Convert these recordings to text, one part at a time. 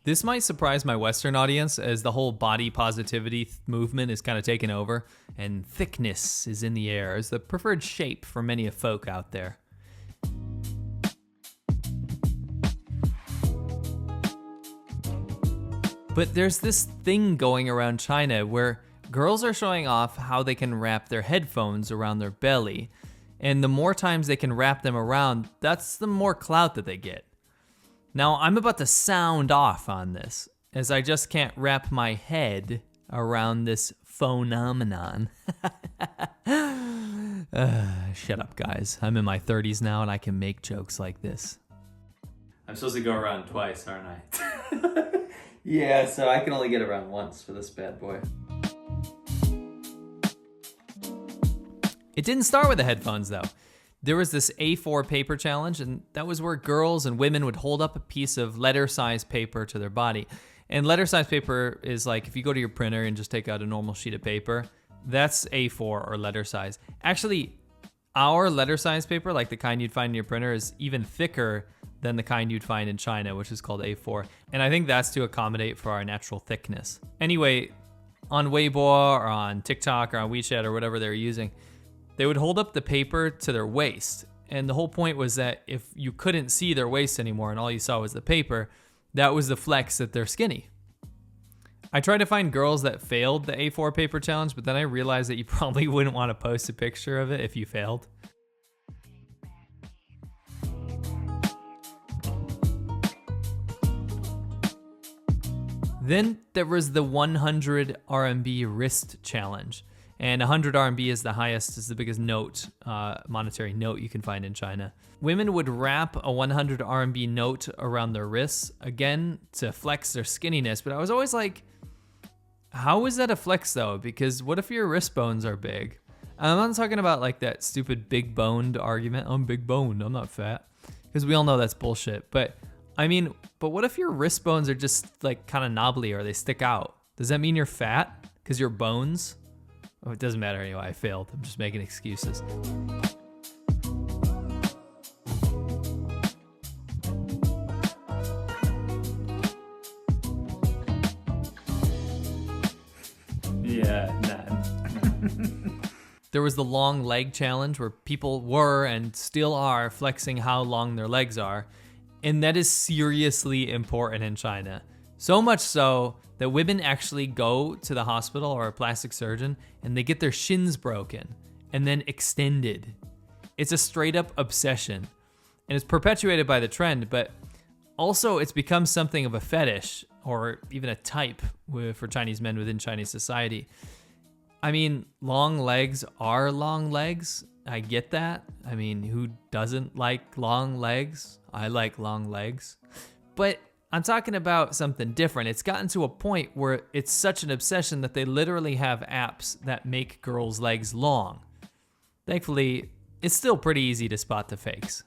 This might surprise my Western audience as the whole body positivity movement is kind of taken over, and thickness is in the air as the preferred shape for many of folk out there. But there's this thing going around China where girls are showing off how they can wrap their headphones around their belly, and the more times they can wrap them around, that's the more clout that they get. Now, I'm about to sound off on this, as I just can't wrap my head around this phenomenon. Shut up, guys. I'm in my 30s now, and I can make jokes like this. I'm supposed to go around twice, aren't I? Yeah, so I can only get around once for this bad boy. It didn't start with the headphones, though. There was this A4 paper challenge, and that was where girls and women would hold up a piece of letter-sized paper to their body. And letter-sized paper is like, if you go to your printer and just take out a normal sheet of paper, that's A4 or letter size. Actually, our letter-sized paper, like the kind you'd find in your printer, is even thicker than the kind you'd find in China, which is called A4. And I think that's to accommodate for our natural thickness. Anyway, on Weibo or on TikTok or on WeChat or whatever they were using, they would hold up the paper to their waist. And the whole point was that if you couldn't see their waist anymore and all you saw was the paper, that was the flex that they're skinny. I tried to find girls that failed the A4 paper challenge, but then I realized that you probably wouldn't want to post a picture of it if you failed. Then there was the 100 RMB wrist challenge. And 100 RMB is the highest, is the biggest note, monetary note you can find in China. Women would wrap a 100 RMB note around their wrists, again, to flex their skinniness. But I was always like, how is that a flex though? Because what if your wrist bones are big? I'm not talking about like that stupid big boned argument. I'm big boned, I'm not fat. Because we all know that's bullshit. But I mean, but what if your wrist bones are just like kind of knobbly or they stick out? Does that mean you're fat? Because your bones? Oh, it doesn't matter anyway, I failed. I'm just making excuses. Yeah, none. There was the long leg challenge where people were and still are flexing how long their legs are. And that is seriously important in China. So much so that women actually go to the hospital or a plastic surgeon and they get their shins broken and then extended. It's a straight up obsession. And it's perpetuated by the trend, but also it's become something of a fetish or even a type for Chinese men within Chinese society. I mean, long legs are long legs. I get that. I mean, who doesn't like long legs? I like long legs. But I'm talking about something different. It's gotten to a point where it's such an obsession that they literally have apps that make girls' legs long. Thankfully, it's still pretty easy to spot the fakes.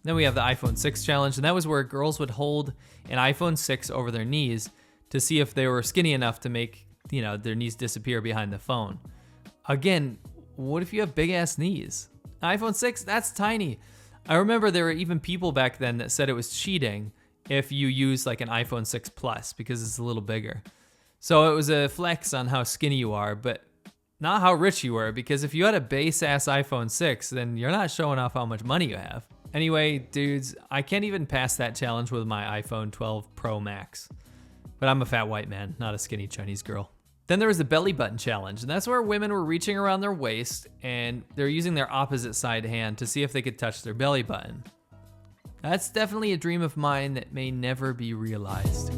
Then we have the iPhone 6 challenge, and that was where girls would hold an iPhone 6 over their knees to see if they were skinny enough to make, their knees disappear behind the phone. Again, what if you have big ass knees? iPhone 6, that's tiny. I remember there were even people back then that said it was cheating if you use like an iPhone 6 Plus because it's a little bigger. So it was a flex on how skinny you are, but not how rich you were, because if you had a base ass iPhone 6, then you're not showing off how much money you have. Anyway, dudes, I can't even pass that challenge with my iPhone 12 Pro Max. But I'm a fat white man, not a skinny Chinese girl. Then there was the belly button challenge, and that's where women were reaching around their waist and they're using their opposite side hand to see if they could touch their belly button. That's definitely a dream of mine that may never be realized.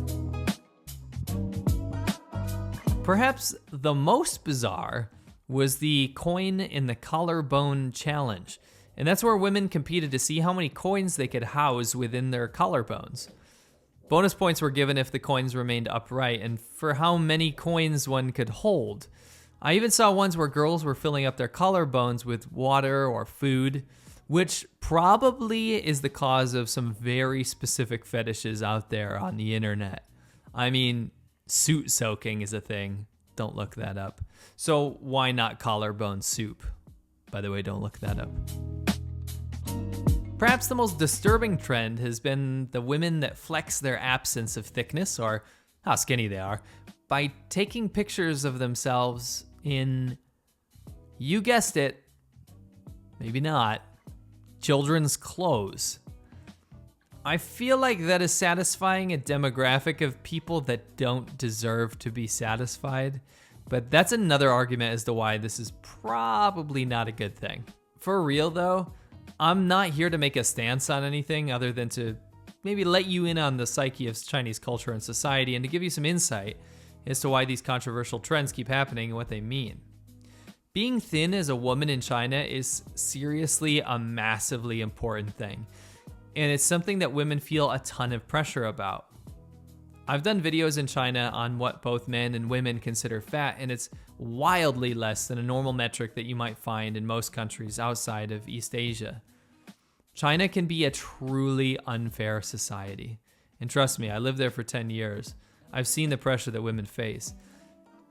Perhaps the most bizarre was the coin in the collarbone challenge, and that's where women competed to see how many coins they could house within their collarbones. Bonus points were given if the coins remained upright and for how many coins one could hold. I even saw ones where girls were filling up their collarbones with water or food, which probably is the cause of some very specific fetishes out there on the internet. I mean, suit soaking is a thing. Don't look that up. So why not collarbone soup? By the way, don't look that up. Perhaps the most disturbing trend has been the women that flex their absence of thickness, or how skinny they are, by taking pictures of themselves in, you guessed it, maybe not, children's clothes. I feel like that is satisfying a demographic of people that don't deserve to be satisfied, but that's another argument as to why this is probably not a good thing. For real though, I'm not here to make a stance on anything other than to maybe let you in on the psyche of Chinese culture and society and to give you some insight as to why these controversial trends keep happening and what they mean. Being thin as a woman in China is seriously a massively important thing, and it's something that women feel a ton of pressure about. I've done videos in China on what both men and women consider fat, and it's wildly less than a normal metric that you might find in most countries outside of East Asia. China can be a truly unfair society. And trust me, I lived there for 10 years. I've seen the pressure that women face.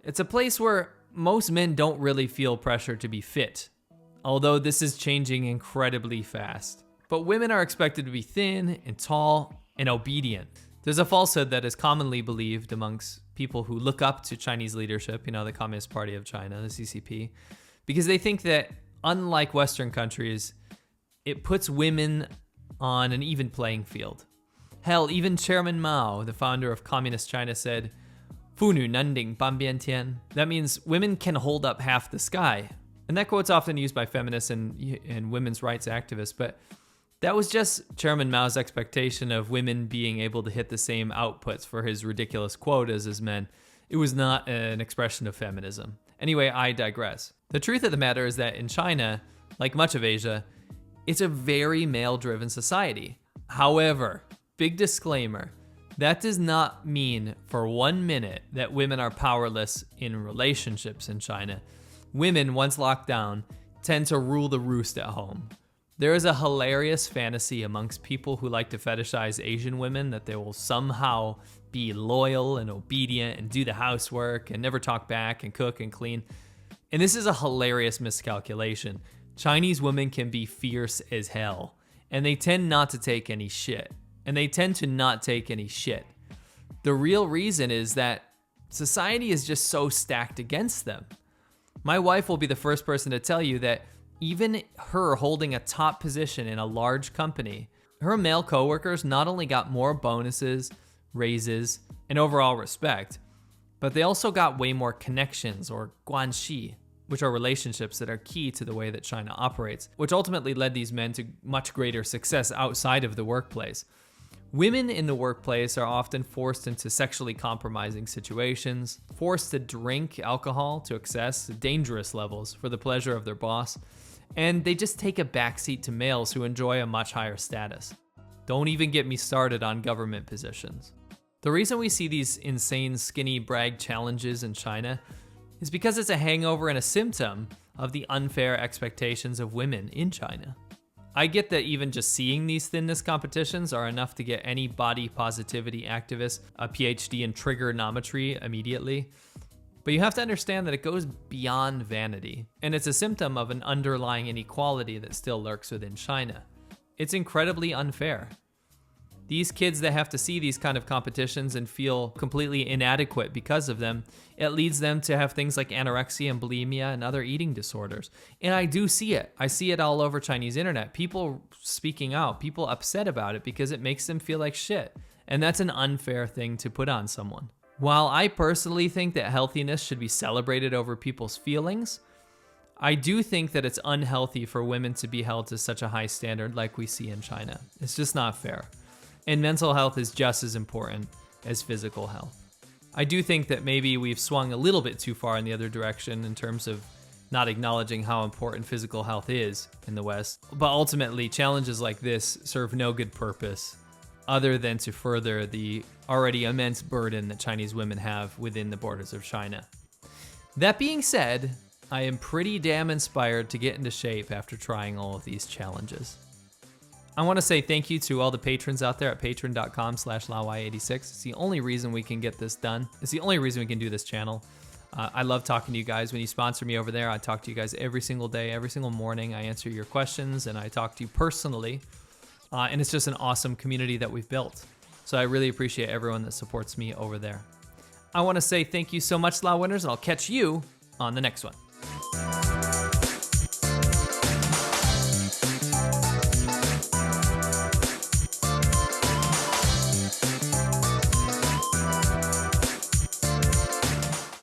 It's a place where most men don't really feel pressure to be fit, although this is changing incredibly fast. But women are expected to be thin and tall and obedient. There's a falsehood that is commonly believed amongst people who look up to Chinese leadership, the Communist Party of China, the CCP, because they think that unlike Western countries, it puts women on an even playing field. Hell, even Chairman Mao, the founder of Communist China, said, "妇女能顶半边天." That means women can hold up half the sky. And that quote's often used by feminists and women's rights activists, but that was just Chairman Mao's expectation of women being able to hit the same outputs for his ridiculous quotas as men. It was not an expression of feminism. Anyway, I digress. The truth of the matter is that in China, like much of Asia, it's a very male-driven society. However, big disclaimer, that does not mean for 1 minute that women are powerless in relationships in China. Women, once locked down, tend to rule the roost at home. There is a hilarious fantasy amongst people who like to fetishize Asian women that they will somehow be loyal and obedient and do the housework and never talk back and cook and clean. And this is a hilarious miscalculation. Chinese women can be fierce as hell, and they tend not to take any shit. The real reason is that society is just so stacked against them. My wife will be the first person to tell you that even her holding a top position in a large company, her male coworkers not only got more bonuses, raises, and overall respect, but they also got way more connections, or guanxi, which are relationships that are key to the way that China operates, which ultimately led these men to much greater success outside of the workplace. Women in the workplace are often forced into sexually compromising situations, forced to drink alcohol to excess, dangerous levels, for the pleasure of their boss, and they just take a backseat to males who enjoy a much higher status. Don't even get me started on government positions. The reason we see these insane skinny brag challenges in China is because it's a hangover and a symptom of the unfair expectations of women in China. I get that even just seeing these thinness competitions are enough to get any body positivity activist a PhD in trigonometry immediately, but you have to understand that it goes beyond vanity, and it's a symptom of an underlying inequality that still lurks within China. It's incredibly unfair. These kids that have to see these kind of competitions and feel completely inadequate because of them, it leads them to have things like anorexia and bulimia and other eating disorders. And I do see it. I see it all over Chinese internet. People speaking out, people upset about it because it makes them feel like shit. And that's an unfair thing to put on someone. While I personally think that healthiness should be celebrated over people's feelings, I do think that it's unhealthy for women to be held to such a high standard like we see in China. It's just not fair. And mental health is just as important as physical health. I do think that maybe we've swung a little bit too far in the other direction in terms of not acknowledging how important physical health is in the West. But ultimately, challenges like this serve no good purpose other than to further the already immense burden that Chinese women have within the borders of China. That being said, I am pretty damn inspired to get into shape after trying all of these challenges. I want to say thank you to all the patrons out there at patreon.com/Laowai86. It's the only reason we can get this done. It's the only reason we can do this channel. I love talking to you guys. When you sponsor me over there, I talk to you guys every single day, every single morning. I answer your questions and I talk to you personally. And it's just an awesome community that we've built. So I really appreciate everyone that supports me over there. I want to say thank you so much, Laowinners, and I'll catch you on the next one.